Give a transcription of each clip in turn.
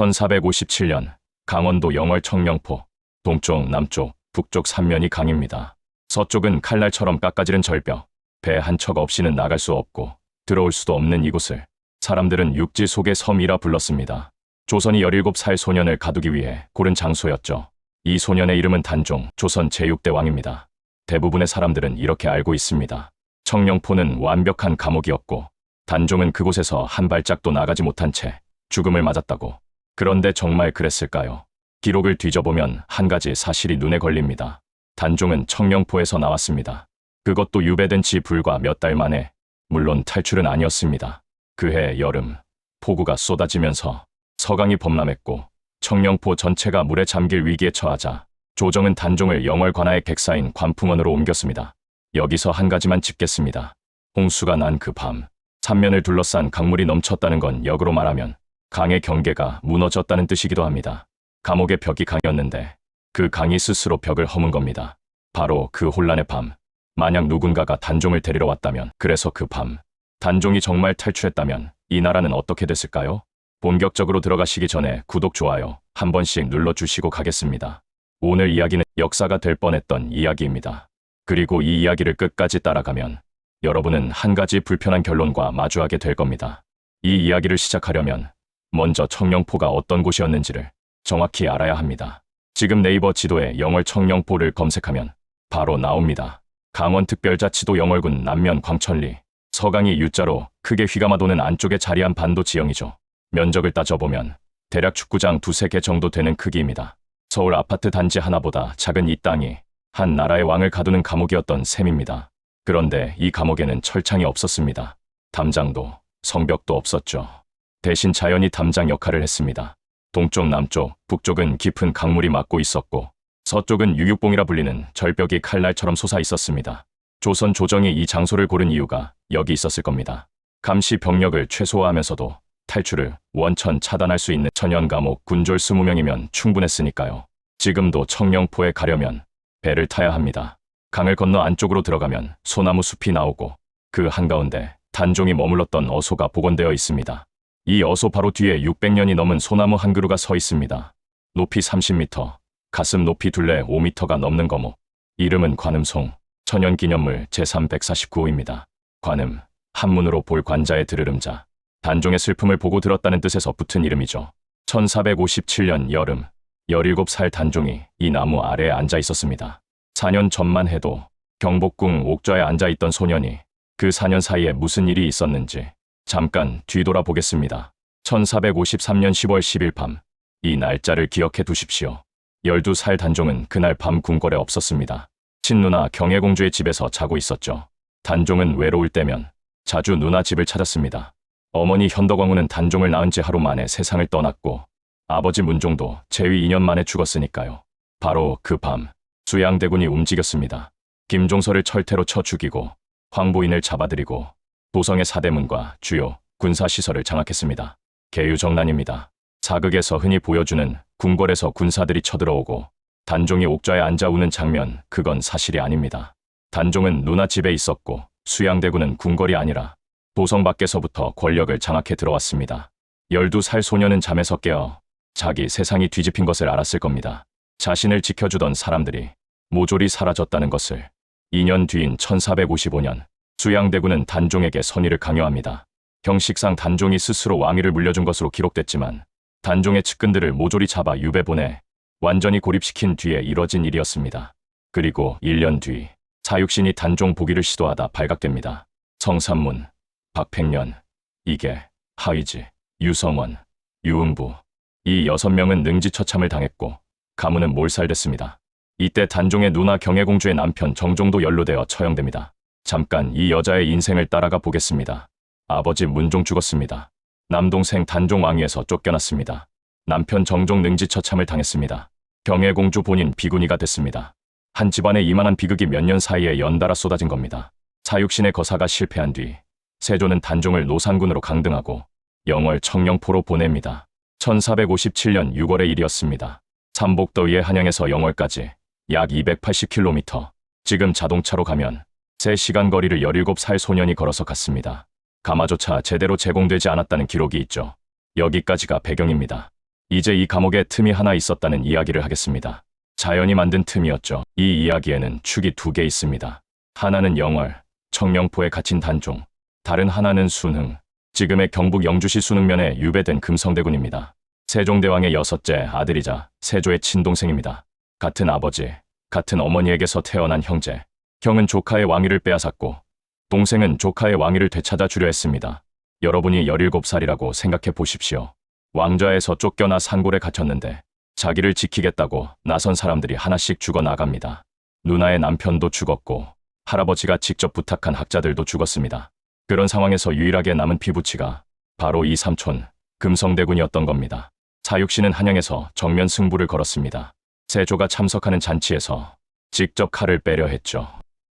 1457년 강원도 영월 청령포 동쪽, 남쪽, 북쪽 3면이 강입니다. 서쪽은 칼날처럼 깎아지른 절벽, 배 한 척 없이는 나갈 수 없고 들어올 수도 없는 이곳을 사람들은 육지 속의 섬이라 불렀습니다. 조선이 17살 소년을 가두기 위해 고른 장소였죠. 이 소년의 이름은 단종, 조선 제6대 왕입니다. 대부분의 사람들은 이렇게 알고 있습니다. 청령포는 완벽한 감옥이었고 단종은 그곳에서 한 발짝도 나가지 못한 채 죽음을 맞았다고. 그런데 정말 그랬을까요? 기록을 뒤져보면 한 가지 사실이 눈에 걸립니다. 단종은 청령포에서 나왔습니다. 그것도 유배된 지 불과 몇 달 만에. 물론 탈출은 아니었습니다. 그해 여름, 폭우가 쏟아지면서 서강이 범람했고 청령포 전체가 물에 잠길 위기에 처하자 조정은 단종을 영월 관하의 객사인 관풍원으로 옮겼습니다. 여기서 한 가지만 짚겠습니다. 홍수가 난 그 밤, 삼면을 둘러싼 강물이 넘쳤다는 건 역으로 말하면 강의 경계가 무너졌다는 뜻이기도 합니다. 감옥의 벽이 강이었는데 그 강이 스스로 벽을 허문 겁니다. 바로 그 혼란의 밤, 만약 누군가가 단종을 데리러 왔다면, 그래서 그 밤 단종이 정말 탈출했다면 이 나라는 어떻게 됐을까요? 본격적으로 들어가시기 전에 구독, 좋아요 한 번씩 눌러주시고 가겠습니다. 오늘 이야기는 역사가 될 뻔했던 이야기입니다. 그리고 이 이야기를 끝까지 따라가면 여러분은 한 가지 불편한 결론과 마주하게 될 겁니다. 이 이야기를 시작하려면 먼저 청령포가 어떤 곳이었는지를 정확히 알아야 합니다. 지금 네이버 지도에 영월 청령포를 검색하면 바로 나옵니다. 강원특별자치도 영월군 남면 광천리, 서강이 U자로 크게 휘감아 도는 안쪽에 자리한 반도 지형이죠. 면적을 따져보면 대략 축구장 2-3개 정도 되는 크기입니다. 서울 아파트 단지 하나보다 작은 이 땅이 한 나라의 왕을 가두는 감옥이었던 셈입니다. 그런데 이 감옥에는 철창이 없었습니다. 담장도, 성벽도 없었죠. 대신 자연이 담장 역할을 했습니다. 동쪽, 남쪽, 북쪽은 깊은 강물이 막고 있었고 서쪽은 유육봉이라 불리는 절벽이 칼날처럼 솟아 있었습니다. 조선 조정이 이 장소를 고른 이유가 여기 있었을 겁니다. 감시 병력을 최소화하면서도 탈출을 원천 차단할 수 있는 천연감옥 군졸 20명이면 충분했으니까요. 지금도 청령포에 가려면 배를 타야 합니다. 강을 건너 안쪽으로 들어가면 소나무 숲이 나오고 그 한가운데 단종이 머물렀던 어소가 복원되어 있습니다. 이 어소 바로 뒤에 600년이 넘은 소나무 한 그루가 서 있습니다. 높이 30m, 가슴 높이 둘레 5m가 넘는 거목. 이름은 관음송, 천연기념물 제349호입니다. 관음, 한문으로 볼 관자의 들으름자. 단종의 슬픔을 보고 들었다는 뜻에서 붙은 이름이죠. 1457년 여름, 17살 단종이 이 나무 아래에 앉아 있었습니다. 4년 전만 해도 경복궁 옥좌에 앉아있던 소년이 그 4년 사이에 무슨 일이 있었는지 잠깐 뒤돌아보겠습니다. 1453년 10월 10일 밤, 이 날짜를 기억해 두십시오. 12살 단종은 그날 밤 궁궐에 없었습니다. 친누나 경혜공주의 집에서 자고 있었죠. 단종은 외로울 때면 자주 누나 집을 찾았습니다. 어머니 현덕왕후는 단종을 낳은 지 하루 만에 세상을 떠났고 아버지 문종도 재위 2년 만에 죽었으니까요. 바로 그 밤 수양대군이 움직였습니다. 김종서를 철퇴로 쳐 죽이고 황보인을 잡아들이고 도성의 사대문과 주요 군사시설을 장악했습니다. 계유정난입니다. 사극에서 흔히 보여주는 궁궐에서 군사들이 쳐들어오고 단종이 옥좌에 앉아 우는 장면, 그건 사실이 아닙니다. 단종은 누나 집에 있었고 수양대군은 궁궐이 아니라 도성 밖에서부터 권력을 장악해 들어왔습니다. 12살 소년은 잠에서 깨어 자기 세상이 뒤집힌 것을 알았을 겁니다. 자신을 지켜주던 사람들이 모조리 사라졌다는 것을. 2년 뒤인 1455년 수양대군은 단종에게 선의를 강요합니다. 형식상 단종이 스스로 왕위를 물려준 것으로 기록됐지만 단종의 측근들을 모조리 잡아 유배 보내 완전히 고립시킨 뒤에 이뤄진 일이었습니다. 그리고 1년 뒤 사육신이 단종 보기를 시도하다 발각됩니다. 성삼문, 박팽년, 이계, 하의지, 유성원, 유응부, 이 6명은 능지처참을 당했고 가문은 몰살됐습니다. 이때 단종의 누나 경혜공주의 남편 정종도 연루되어 처형됩니다. 잠깐 이 여자의 인생을 따라가 보겠습니다. 아버지 문종 죽었습니다. 남동생 단종 왕위에서 쫓겨났습니다. 남편 정종 능지처참을 당했습니다. 경혜공주 본인 비구니가 됐습니다. 한 집안에 이만한 비극이 몇 년 사이에 연달아 쏟아진 겁니다. 사육신의 거사가 실패한 뒤 세조는 단종을 노상군으로 강등하고 영월 청령포로 보냅니다. 1457년 6월의 일이었습니다. 삼복더위의 한양에서 영월까지 약 280km, 지금 자동차로 가면 3시간 거리를 17살 소년이 걸어서 갔습니다. 가마조차 제대로 제공되지 않았다는 기록이 있죠. 여기까지가 배경입니다. 이제 이 감옥에 틈이 하나 있었다는 이야기를 하겠습니다. 자연이 만든 틈이었죠. 이 이야기에는 축이 두 개 있습니다. 하나는 영월, 청령포에 갇힌 단종, 다른 하나는 순흥, 지금의 경북 영주시 순흥면에 유배된 금성대군입니다. 세종대왕의 6째 아들이자 세조의 친동생입니다. 같은 아버지, 같은 어머니에게서 태어난 형제. 형은 조카의 왕위를 빼앗았고 동생은 조카의 왕위를 되찾아 주려 했습니다. 여러분이 17살이라고 생각해 보십시오. 왕좌에서 쫓겨나 산골에 갇혔는데 자기를 지키겠다고 나선 사람들이 하나씩 죽어나갑니다. 누나의 남편도 죽었고 할아버지가 직접 부탁한 학자들도 죽었습니다. 그런 상황에서 유일하게 남은 피부치가 바로 이 삼촌 금성대군이었던 겁니다. 사육씨는 한양에서 정면 승부를 걸었습니다. 세조가 참석하는 잔치에서 직접 칼을 빼려 했죠.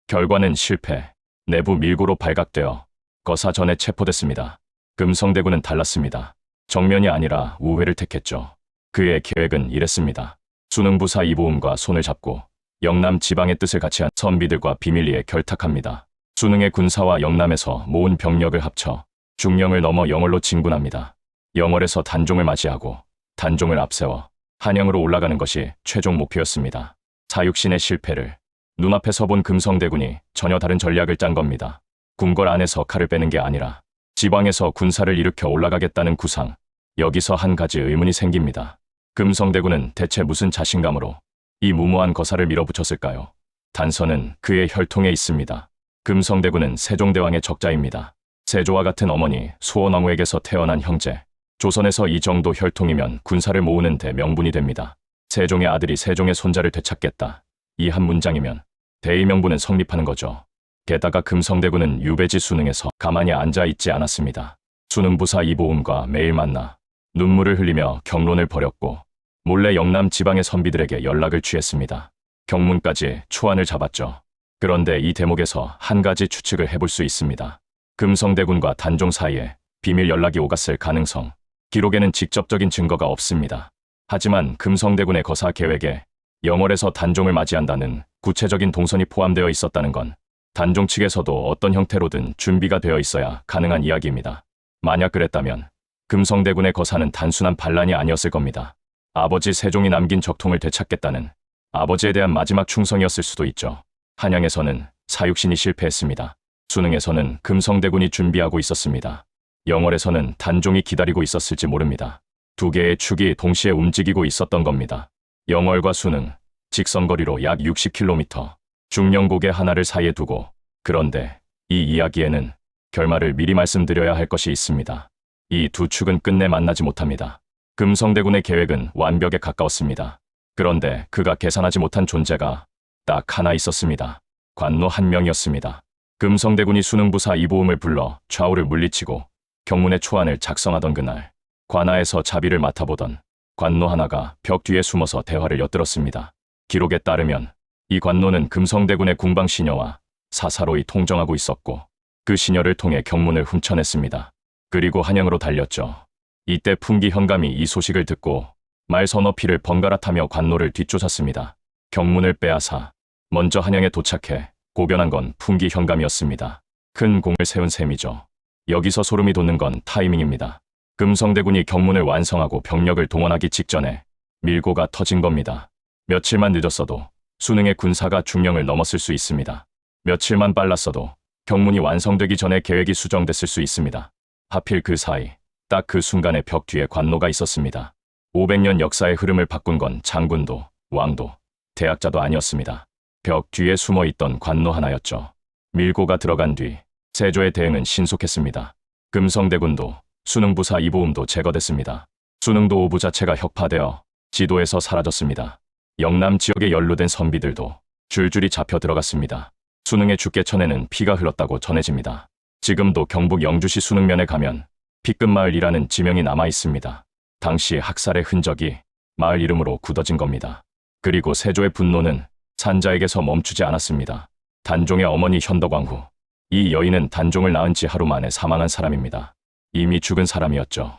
결과는 실패, 내부 밀고로 발각되어 거사전에 체포됐습니다. 금성대군은 달랐습니다. 정면이 아니라 우회를 택했죠. 그의 계획은 이랬습니다. 순흥부사 이보음과 손을 잡고 영남 지방의 뜻을 같이 한 선비들과 비밀리에 결탁합니다. 순흥의 군사와 영남에서 모은 병력을 합쳐 중령을 넘어 영월로 진군합니다. 영월에서 단종을 맞이하고 단종을 앞세워 한양으로 올라가는 것이 최종 목표였습니다. 사육신의 실패를 눈앞에서 본 금성대군이 전혀 다른 전략을 짠 겁니다. 궁궐 안에서 칼을 빼는 게 아니라 지방에서 군사를 일으켜 올라가겠다는 구상. 여기서 한 가지 의문이 생깁니다. 금성대군은 대체 무슨 자신감으로 이 무모한 거사를 밀어붙였을까요? 단서는 그의 혈통에 있습니다. 금성대군은 세종대왕의 적자입니다. 세조와 같은 어머니 수원왕후에게서 태어난 형제. 조선에서 이 정도 혈통이면 군사를 모으는 데 명분이 됩니다. 세종의 아들이 세종의 손자를 되찾겠다. 이 한 문장이면 대의 명분은 성립하는 거죠. 게다가 금성대군은 유배지 순흥에서 가만히 앉아 있지 않았습니다. 순흥부사 이보음과 매일 만나 눈물을 흘리며 경론을 벌였고 몰래 영남 지방의 선비들에게 연락을 취했습니다. 경문까지 초안을 잡았죠. 그런데 이 대목에서 한 가지 추측을 해볼 수 있습니다. 금성대군과 단종 사이에 비밀 연락이 오갔을 가능성. 기록에는 직접적인 증거가 없습니다. 하지만 금성대군의 거사 계획에 영월에서 단종을 맞이한다는 구체적인 동선이 포함되어 있었다는 건 단종 측에서도 어떤 형태로든 준비가 되어 있어야 가능한 이야기입니다. 만약 그랬다면 금성대군의 거사는 단순한 반란이 아니었을 겁니다. 아버지 세종이 남긴 적통을 되찾겠다는 아버지에 대한 마지막 충성이었을 수도 있죠. 한양에서는 사육신이 실패했습니다. 순흥에서는 금성대군이 준비하고 있었습니다. 영월에서는 단종이 기다리고 있었을지 모릅니다. 두 개의 축이 동시에 움직이고 있었던 겁니다. 영월과 순흥, 직선거리로 약 60km, 중령고개 하나를 사이에 두고. 그런데 이 이야기에는 결말을 미리 말씀드려야 할 것이 있습니다. 이 두 축은 끝내 만나지 못합니다. 금성대군의 계획은 완벽에 가까웠습니다. 그런데 그가 계산하지 못한 존재가 딱 하나 있었습니다. 관노 한 명이었습니다. 금성대군이 순흥부사 이보음을 불러 좌우를 물리치고 경문의 초안을 작성하던 그날, 관아에서 자비를 맡아보던 관노 하나가 벽 뒤에 숨어서 대화를 엿들었습니다. 기록에 따르면 이 관노는 금성대군의 궁방 시녀와 사사로이 통정하고 있었고 그 시녀를 통해 경문을 훔쳐냈습니다. 그리고 한양으로 달렸죠. 이때 풍기 현감이 이 소식을 듣고 말 서너 피를 번갈아 타며 관노를 뒤쫓았습니다. 경문을 빼앗아 먼저 한양에 도착해 고변한 건 풍기 현감이었습니다. 큰 공을 세운 셈이죠. 여기서 소름이 돋는 건 타이밍입니다. 금성대군이 경문을 완성하고 병력을 동원하기 직전에 밀고가 터진 겁니다. 며칠만 늦었어도 순흥의 군사가 중령을 넘었을 수 있습니다. 며칠만 빨랐어도 경문이 완성되기 전에 계획이 수정됐을 수 있습니다. 하필 그 사이 딱 그 순간에 벽 뒤에 관노가 있었습니다. 500년 역사의 흐름을 바꾼 건 장군도 왕도 대학자도 아니었습니다. 벽 뒤에 숨어있던 관노 하나였죠. 밀고가 들어간 뒤 세조의 대응은 신속했습니다. 금성대군도 순흥부사 이보음도 제거됐습니다. 순흥도 오부 자체가 혁파되어 지도에서 사라졌습니다. 영남 지역에 연루된 선비들도 줄줄이 잡혀 들어갔습니다. 순흥의 죽게천에는 피가 흘렀다고 전해집니다. 지금도 경북 영주시 순흥면에 가면 피끝마을이라는 지명이 남아 있습니다. 당시 학살의 흔적이 마을 이름으로 굳어진 겁니다. 그리고 세조의 분노는 산자에게서 멈추지 않았습니다. 단종의 어머니 현덕왕후. 이 여인은 단종을 낳은 지 하루 만에 사망한 사람입니다. 이미 죽은 사람이었죠.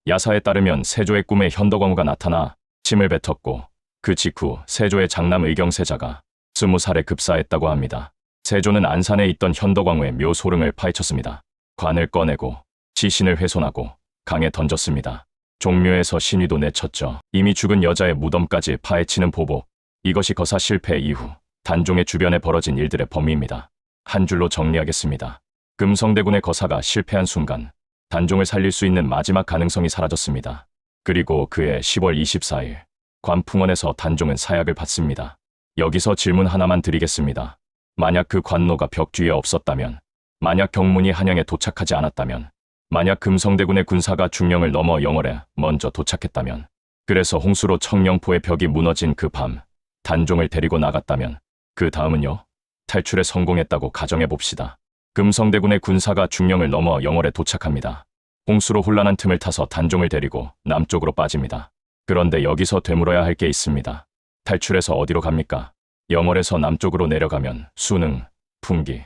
야사에 따르면 세조의 꿈에 현덕왕후가 나타나 침을 뱉었고 그 직후 세조의 장남 의경세자가 20살에 급사했다고 합니다. 세조는 안산에 있던 현덕왕후의 묘 소릉을 파헤쳤습니다. 관을 꺼내고 시신을 훼손하고 강에 던졌습니다. 종묘에서 신위도 내쳤죠. 이미 죽은 여자의 무덤까지 파헤치는 보복. 이것이 거사 실패 이후 단종의 주변에 벌어진 일들의 범위입니다. 한 줄로 정리하겠습니다. 금성대군의 거사가 실패한 순간 단종을 살릴 수 있는 마지막 가능성이 사라졌습니다. 그리고 그해 10월 24일 관풍원에서 단종은 사약을 받습니다. 여기서 질문 하나만 드리겠습니다. 만약 그 관노가 벽 뒤에 없었다면, 만약 경문이 한양에 도착하지 않았다면, 만약 금성대군의 군사가 중령을 넘어 영월에 먼저 도착했다면, 그래서 홍수로 청령포의 벽이 무너진 그 밤 단종을 데리고 나갔다면 그 다음은요? 탈출에 성공했다고 가정해봅시다. 금성대군의 군사가 중령을 넘어 영월에 도착합니다. 홍수로 혼란한 틈을 타서 단종을 데리고 남쪽으로 빠집니다. 그런데 여기서 되물어야 할 게 있습니다. 탈출해서 어디로 갑니까? 영월에서 남쪽으로 내려가면 수능, 풍기,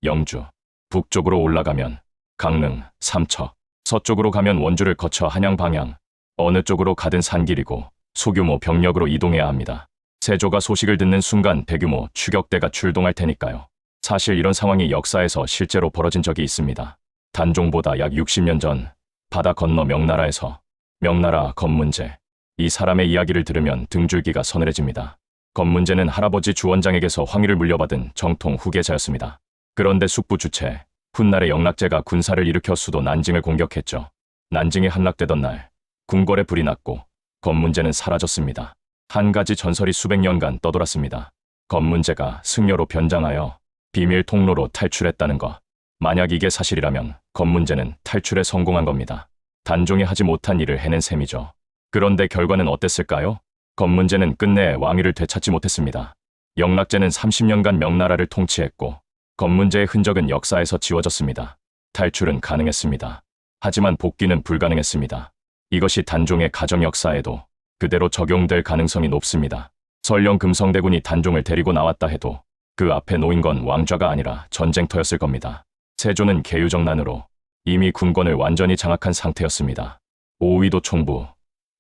영주, 북쪽으로 올라가면 강릉, 삼척, 서쪽으로 가면 원주를 거쳐 한양 방향, 어느 쪽으로 가든 산길이고 소규모 병력으로 이동해야 합니다. 세조가 소식을 듣는 순간 대규모 추격대가 출동할 테니까요. 사실 이런 상황이 역사에서 실제로 벌어진 적이 있습니다. 단종보다 약 60년 전 바다 건너 명나라에서 명나라 검문제, 이 사람의 이야기를 들으면 등줄기가 서늘해집니다. 검문제는 할아버지 주원장에게서 황위를 물려받은 정통 후계자였습니다. 그런데 숙부 주체 훗날의 영락제가 군사를 일으켜 수도 난징을 공격했죠. 난징이 함락되던 날 궁궐에 불이 났고 검문제는 사라졌습니다. 한 가지 전설이 수백 년간 떠돌았습니다. 검문제가 승려로 변장하여 비밀 통로로 탈출했다는 것. 만약 이게 사실이라면 검문제는 탈출에 성공한 겁니다. 단종이 하지 못한 일을 해낸 셈이죠. 그런데 결과는 어땠을까요? 검문제는 끝내 왕위를 되찾지 못했습니다. 영락제는 30년간 명나라를 통치했고 검문제의 흔적은 역사에서 지워졌습니다. 탈출은 가능했습니다. 하지만 복귀는 불가능했습니다. 이것이 단종의 가정 역사에도 그대로 적용될 가능성이 높습니다. 설령 금성대군이 단종을 데리고 나왔다 해도 그 앞에 놓인 건 왕좌가 아니라 전쟁터였을 겁니다. 세조는 계유정난으로 이미 군권을 완전히 장악한 상태였습니다. 오위도 총부,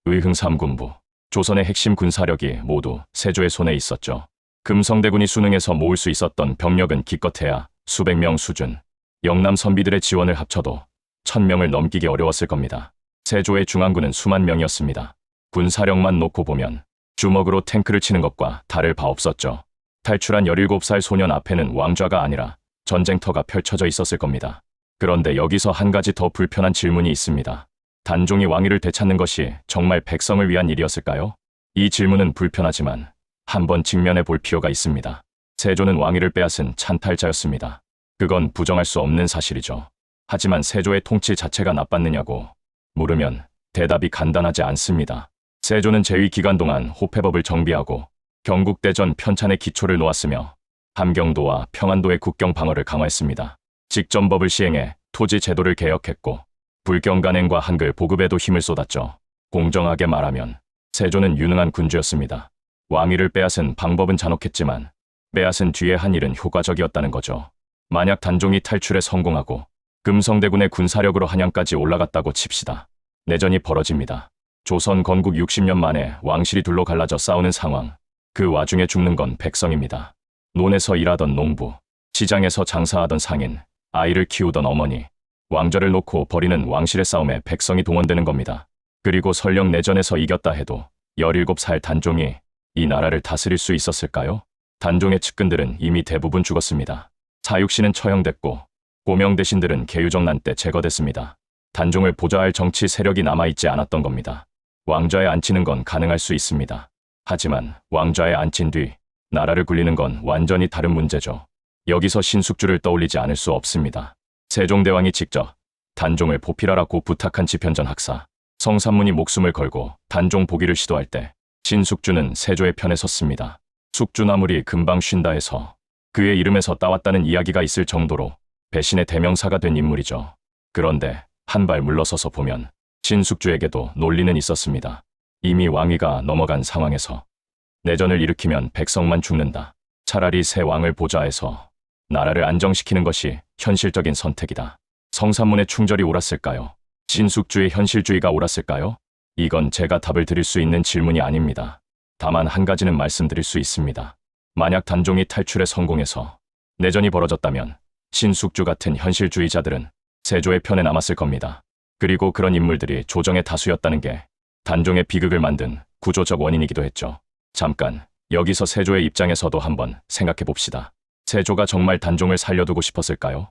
의흥 3군부, 조선의 핵심 군사력이 모두 세조의 손에 있었죠. 금성대군이 수능에서 모을 수 있었던 병력은 기껏해야 수백 명 수준, 영남 선비들의 지원을 합쳐도 1000명을 넘기기 어려웠을 겁니다. 세조의 중앙군은 수만 명이었습니다. 군사력만 놓고 보면 주먹으로 탱크를 치는 것과 다를 바 없었죠. 탈출한 17살 소년 앞에는 왕좌가 아니라 전쟁터가 펼쳐져 있었을 겁니다. 그런데 여기서 한 가지 더 불편한 질문이 있습니다. 단종이 왕위를 되찾는 것이 정말 백성을 위한 일이었을까요? 이 질문은 불편하지만 한번 직면해 볼 필요가 있습니다. 세조는 왕위를 빼앗은 찬탈자였습니다. 그건 부정할 수 없는 사실이죠. 하지만 세조의 통치 자체가 나빴느냐고 물으면 대답이 간단하지 않습니다. 세조는 재위 기간 동안 호패법을 정비하고 경국대전 편찬의 기초를 놓았으며 함경도와 평안도의 국경 방어를 강화했습니다. 직전법을 시행해 토지 제도를 개혁했고 불경 간행과 한글 보급에도 힘을 쏟았죠. 공정하게 말하면 세조는 유능한 군주였습니다. 왕위를 빼앗은 방법은 잔혹했지만 빼앗은 뒤에 한 일은 효과적이었다는 거죠. 만약 단종이 탈출에 성공하고 금성대군의 군사력으로 한양까지 올라갔다고 칩시다. 내전이 벌어집니다. 조선 건국 60년 만에 왕실이 둘로 갈라져 싸우는 상황. 그 와중에 죽는 건 백성입니다. 논에서 일하던 농부, 시장에서 장사하던 상인, 아이를 키우던 어머니, 왕좌를 놓고 벌이는 왕실의 싸움에 백성이 동원되는 겁니다. 그리고 설령 내전에서 이겼다 해도 17살 단종이 이 나라를 다스릴 수 있었을까요? 단종의 측근들은 이미 대부분 죽었습니다. 사육신은 처형됐고 고명 대신들은 계유정난 때 제거됐습니다. 단종을 보좌할 정치 세력이 남아있지 않았던 겁니다. 왕좌에 앉히는 건 가능할 수 있습니다. 하지만 왕좌에 앉힌 뒤 나라를 굴리는 건 완전히 다른 문제죠. 여기서 신숙주를 떠올리지 않을 수 없습니다. 세종대왕이 직접 단종을 보필하라고 부탁한 지편전 학사 성삼문이 목숨을 걸고 단종 보기를 시도할 때 신숙주는 세조의 편에 섰습니다. 숙주나물이 금방 쉰다 해서 그의 이름에서 따왔다는 이야기가 있을 정도로 배신의 대명사가 된 인물이죠. 그런데 한 발 물러서서 보면 신숙주에게도 논리는 있었습니다. 이미 왕위가 넘어간 상황에서 내전을 일으키면 백성만 죽는다. 차라리 새 왕을 보좌해서 나라를 안정시키는 것이 현실적인 선택이다. 성삼문의 충절이 옳았을까요? 신숙주의 현실주의가 옳았을까요? 이건 제가 답을 드릴 수 있는 질문이 아닙니다. 다만 한 가지는 말씀드릴 수 있습니다. 만약 단종이 탈출에 성공해서 내전이 벌어졌다면 신숙주 같은 현실주의자들은 세조의 편에 남았을 겁니다. 그리고 그런 인물들이 조정의 다수였다는 게 단종의 비극을 만든 구조적 원인이기도 했죠. 잠깐, 여기서 세조의 입장에서도 한번 생각해 봅시다. 세조가 정말 단종을 살려두고 싶었을까요?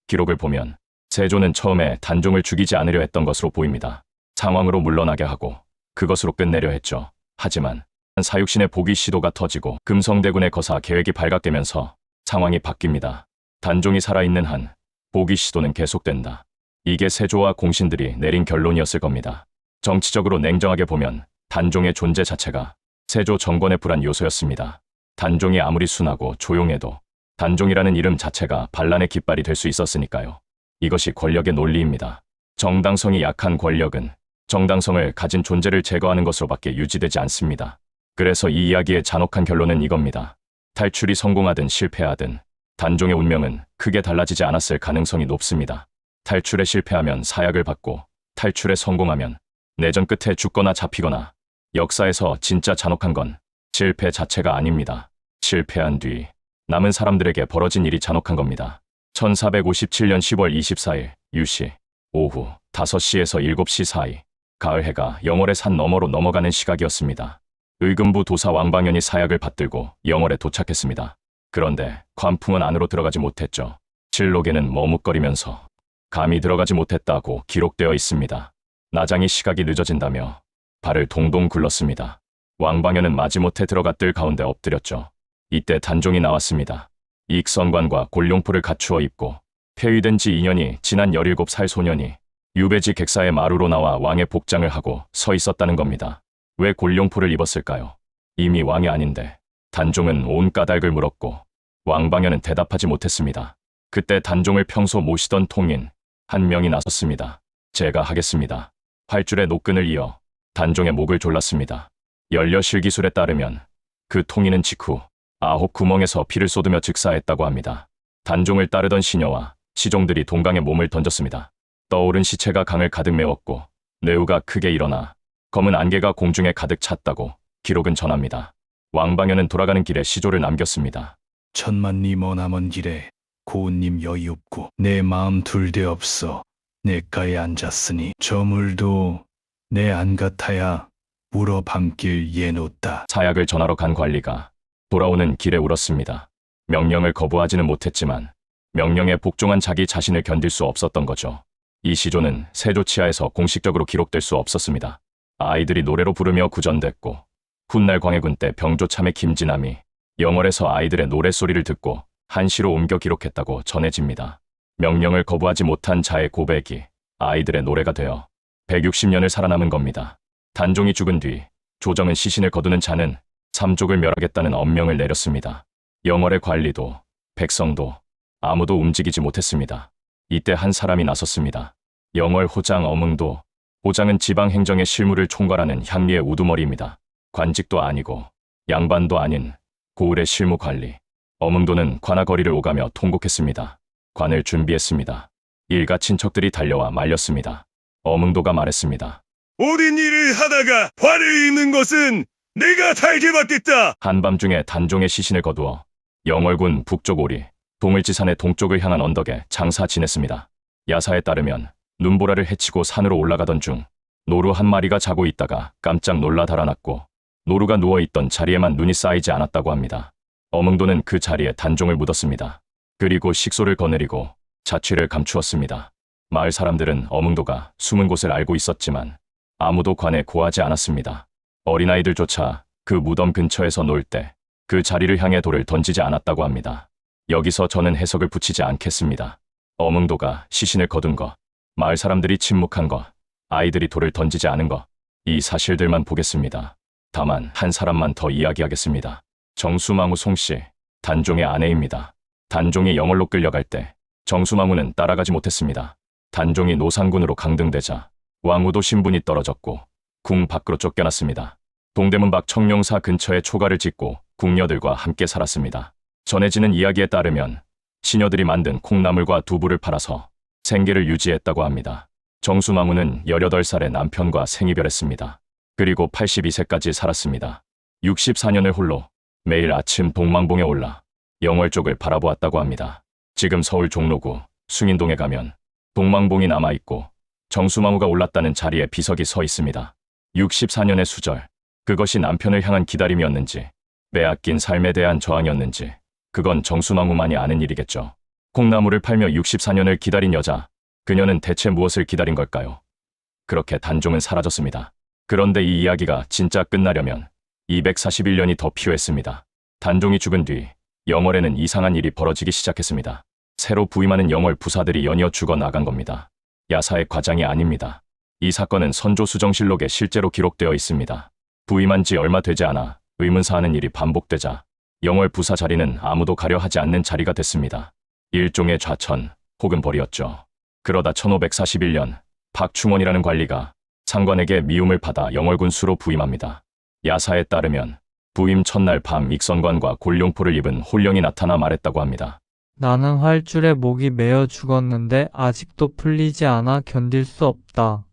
기록을 보면 세조는 처음에 단종을 죽이지 않으려 했던 것으로 보입니다. 상황으로 물러나게 하고 그것으로 끝내려 했죠. 하지만 사육신의 복위 시도가 터지고 금성대군의 거사 계획이 발각되면서 상황이 바뀝니다. 단종이 살아있는 한 복위 시도는 계속된다. 이게 세조와 공신들이 내린 결론이었을 겁니다. 정치적으로 냉정하게 보면 단종의 존재 자체가 세조 정권의 불안 요소였습니다. 단종이 아무리 순하고 조용해도 단종이라는 이름 자체가 반란의 깃발이 될 수 있었으니까요. 이것이 권력의 논리입니다. 정당성이 약한 권력은 정당성을 가진 존재를 제거하는 것으로밖에 유지되지 않습니다. 그래서 이 이야기의 잔혹한 결론은 이겁니다. 탈출이 성공하든 실패하든 단종의 운명은 크게 달라지지 않았을 가능성이 높습니다. 탈출에 실패하면 사약을 받고 탈출에 성공하면 내전 끝에 죽거나 잡히거나 역사에서 진짜 잔혹한 건 실패 자체가 아닙니다. 실패한 뒤 남은 사람들에게 벌어진 일이 잔혹한 겁니다. 1457년 10월 24일 유시 오후 5시에서 7시 사이 가을 해가 영월의 산 너머로 넘어가는 시각이었습니다. 의금부 도사 왕방연이 사약을 받들고 영월에 도착했습니다. 그런데 관풍은 안으로 들어가지 못했죠. 실록에는 머뭇거리면서 감히 들어가지 못했다고 기록되어 있습니다. 나장이 시각이 늦어진다며 발을 동동 굴렀습니다. 왕방연은 마지못해 들어가 뜰 가운데 엎드렸죠. 이때 단종이 나왔습니다. 익선관과 골룡포를 갖추어 입고 폐위된 지 2년이 지난 17살 소년이 유배지 객사의 마루로 나와 왕의 복장을 하고 서 있었다는 겁니다. 왜 골룡포를 입었을까요? 이미 왕이 아닌데. 단종은 온 까닭을 물었고 왕방연은 대답하지 못했습니다. 그때 단종을 평소 모시던 통인 한 명이 나섰습니다. 제가 하겠습니다. 활줄에 노끈을 이어 단종의 목을 졸랐습니다. 연려실 기술에 따르면 그 통인은 직후 9 구멍에서 피를 쏟으며 즉사했다고 합니다. 단종을 따르던 시녀와 시종들이 동강에 몸을 던졌습니다. 떠오른 시체가 강을 가득 메웠고 뇌우가 크게 일어나 검은 안개가 공중에 가득 찼다고 기록은 전합니다. 왕방연은 돌아가는 길에 시조를 남겼습니다. 천만리 머나먼 길에 고운님 여의 없고 내 마음 둘데 없어 내가에 앉았으니 저 물도 내 안 같아야 울어 밤길 예놓다. 사약을 전하러 간 관리가 돌아오는 길에 울었습니다. 명령을 거부하지는 못했지만 명령에 복종한 자기 자신을 견딜 수 없었던 거죠. 이 시조는 세조 치하에서 공식적으로 기록될 수 없었습니다. 아이들이 노래로 부르며 구전됐고 훗날 광해군 때 병조참의 김진함이 영월에서 아이들의 노랫소리를 듣고 한시로 옮겨 기록했다고 전해집니다. 명령을 거부하지 못한 자의 고백이 아이들의 노래가 되어 160년을 살아남은 겁니다. 단종이 죽은 뒤 조정은 시신을 거두는 자는 삼족을 멸하겠다는 엄명을 내렸습니다. 영월의 관리도 백성도 아무도 움직이지 못했습니다. 이때 한 사람이 나섰습니다. 영월 호장 어뭉도. 호장은 지방행정의 실무를 총괄하는 향리의 우두머리입니다. 관직도 아니고 양반도 아닌 고을의 실무관리. 어뭉도는 관아거리를 오가며 통곡했습니다. 관을 준비했습니다. 일가 친척들이 달려와 말렸습니다. 어뭉도가 말했습니다. 옳은 일을 하다가 화를 입는 것은 내가 달게 받겠다. 한밤중에 단종의 시신을 거두어 영월군 북쪽 오리 동을지산의 동쪽을 향한 언덕에 장사 지냈습니다. 야사에 따르면 눈보라를 헤치고 산으로 올라가던 중 노루 한 마리가 자고 있다가 깜짝 놀라 달아났고 노루가 누워있던 자리에만 눈이 쌓이지 않았다고 합니다. 어뭉도는 그 자리에 단종을 묻었습니다. 그리고 식소를 거느리고 자취를 감추었습니다. 마을 사람들은 어뭉도가 숨은 곳을 알고 있었지만 아무도 관에 고하지 않았습니다. 어린아이들조차 그 무덤 근처에서 놀 때 그 자리를 향해 돌을 던지지 않았다고 합니다. 여기서 저는 해석을 붙이지 않겠습니다. 어뭉도가 시신을 거둔 것, 마을 사람들이 침묵한 것, 아이들이 돌을 던지지 않은 것, 이 사실들만 보겠습니다. 다만 한 사람만 더 이야기하겠습니다. 정수망우 송씨, 단종의 아내입니다. 단종이 영월로 끌려갈 때 정수망우는 따라가지 못했습니다. 단종이 노상군으로 강등되자 왕우도 신분이 떨어졌고 궁 밖으로 쫓겨났습니다. 동대문 밖 청룡사 근처에 초가를 짓고 궁녀들과 함께 살았습니다. 전해지는 이야기에 따르면 시녀들이 만든 콩나물과 두부를 팔아서 생계를 유지했다고 합니다. 정수망우는 18살에 남편과 생이별했습니다. 그리고 82세까지 살았습니다. 64년을 홀로 매일 아침 동망봉에 올라 영월 쪽을 바라보았다고 합니다. 지금 서울 종로구 숭인동에 가면 동망봉이 남아있고 정수마무가 올랐다는 자리에 비석이 서 있습니다. 64년의 수절, 그것이 남편을 향한 기다림이었는지, 빼앗긴 삶에 대한 저항이었는지, 그건 정수마무만이 아는 일이겠죠. 콩나물을 팔며 64년을 기다린 여자, 그녀는 대체 무엇을 기다린 걸까요? 그렇게 단종은 사라졌습니다. 그런데 이 이야기가 진짜 끝나려면 241년이 더 필요했습니다. 단종이 죽은 뒤 영월에는 이상한 일이 벌어지기 시작했습니다. 새로 부임하는 영월 부사들이 연이어 죽어 나간 겁니다. 야사의 과장이 아닙니다. 이 사건은 선조수정실록에 실제로 기록되어 있습니다. 부임한 지 얼마 되지 않아 의문사하는 일이 반복되자 영월 부사 자리는 아무도 가려 하지 않는 자리가 됐습니다. 일종의 좌천 혹은 벌이었죠. 그러다 1541년 박충원이라는 관리가 상관에게 미움을 받아 영월군 수로 부임합니다. 야사에 따르면 부임 첫날 밤 익선관과 골룡포를 입은 홀령이 나타나 말했다고 합니다. 나는 활줄에 목이 매어 죽었는데 아직도 풀리지 않아 견딜 수 없다.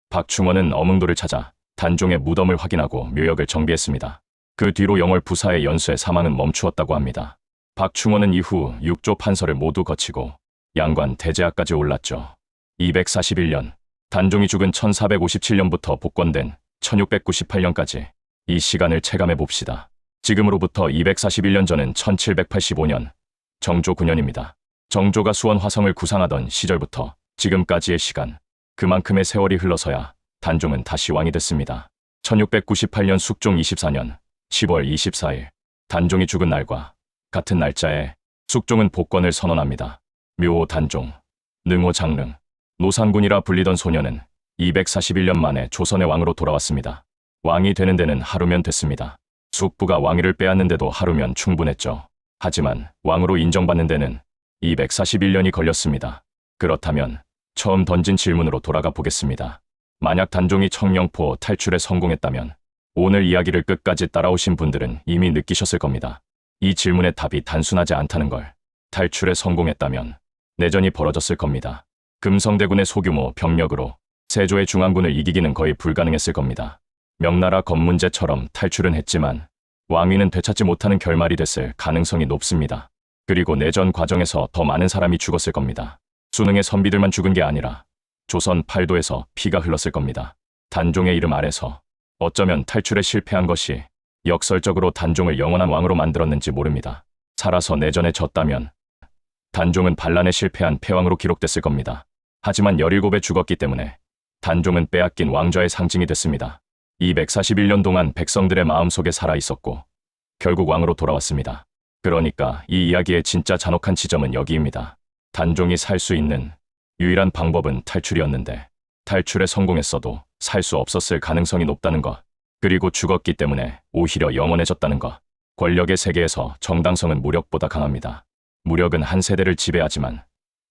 박충원은 어문도를 찾아 단종의 무덤을 확인하고 묘역을 정비했습니다. 그 뒤로 영월 부사의 연수의 사망은 멈추었다고 합니다. 박충원은 이후 6조 판서를 모두 거치고 양관 대제하까지 올랐죠. 241년, 단종이 죽은 1457년부터 복권된 1698년까지 이 시간을 체감해 봅시다. 지금으로부터 241년 전은 1785년, 정조 9년입니다. 정조가 수원 화성을 구상하던 시절부터 지금까지의 시간, 그만큼의 세월이 흘러서야 단종은 다시 왕이 됐습니다. 1698년 숙종 24년 10월 24일, 단종이 죽은 날과 같은 날짜에 숙종은 복권을 선언합니다. 묘호 단종, 능호 장릉, 노상군이라 불리던 소녀는 241년 만에 조선의 왕으로 돌아왔습니다. 왕이 되는 데는 하루면 됐습니다. 숙부가 왕위를 빼앗는데도 하루면 충분했죠. 하지만 왕으로 인정받는 데는 241년이 걸렸습니다. 그렇다면 처음 던진 질문으로 돌아가 보겠습니다. 만약 단종이 청령포 탈출에 성공했다면 오늘 이야기를 끝까지 따라오신 분들은 이미 느끼셨을 겁니다. 이 질문의 답이 단순하지 않다는 걸. 탈출에 성공했다면 내전이 벌어졌을 겁니다. 금성대군의 소규모 병력으로 세조의 중앙군을 이기기는 거의 불가능했을 겁니다. 명나라 검문제처럼 탈출은 했지만 왕위는 되찾지 못하는 결말이 됐을 가능성이 높습니다. 그리고 내전 과정에서 더 많은 사람이 죽었을 겁니다. 수능의 선비들만 죽은 게 아니라 조선 팔도에서 피가 흘렀을 겁니다. 단종의 이름 아래서 어쩌면 탈출에 실패한 것이 역설적으로 단종을 영원한 왕으로 만들었는지 모릅니다. 살아서 내전에 졌다면 단종은 반란에 실패한 패왕으로 기록됐을 겁니다. 하지만 17에 죽었기 때문에 단종은 빼앗긴 왕좌의 상징이 됐습니다. 241년 동안 백성들의 마음속에 살아있었고 결국 왕으로 돌아왔습니다. 그러니까 이 이야기의 진짜 잔혹한 지점은 여기입니다. 단종이 살 수 있는 유일한 방법은 탈출이었는데 탈출에 성공했어도 살 수 없었을 가능성이 높다는 것, 그리고 죽었기 때문에 오히려 영원해졌다는 것. 권력의 세계에서 정당성은 무력보다 강합니다. 무력은 한 세대를 지배하지만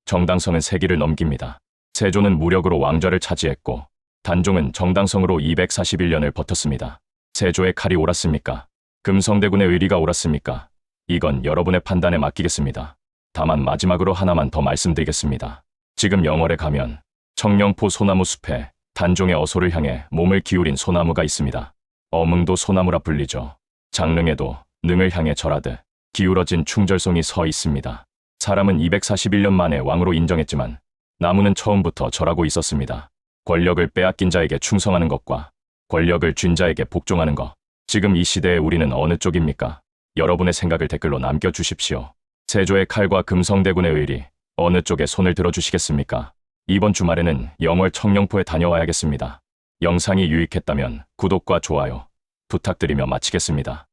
정당성은 세기를 넘깁니다. 세조는 무력으로 왕좌를 차지했고 단종은 정당성으로 241년을 버텼습니다. 세조의 칼이 옳았습니까? 금성대군의 의리가 옳았습니까? 이건 여러분의 판단에 맡기겠습니다. 다만 마지막으로 하나만 더 말씀드리겠습니다. 지금 영월에 가면 청령포 소나무 숲에 단종의 어소를 향해 몸을 기울인 소나무가 있습니다. 어문도 소나무라 불리죠. 장릉에도 능을 향해 절하듯 기울어진 충절송이 서 있습니다. 사람은 241년 만에 왕으로 인정했지만 나무는 처음부터 절하고 있었습니다. 권력을 빼앗긴 자에게 충성하는 것과 권력을 쥔 자에게 복종하는 것. 지금 이 시대에 우리는 어느 쪽입니까? 여러분의 생각을 댓글로 남겨주십시오. 세조의 칼과 금성대군의 의리, 어느 쪽에 손을 들어주시겠습니까? 이번 주말에는 영월 청령포에 다녀와야겠습니다. 영상이 유익했다면 구독과 좋아요 부탁드리며 마치겠습니다.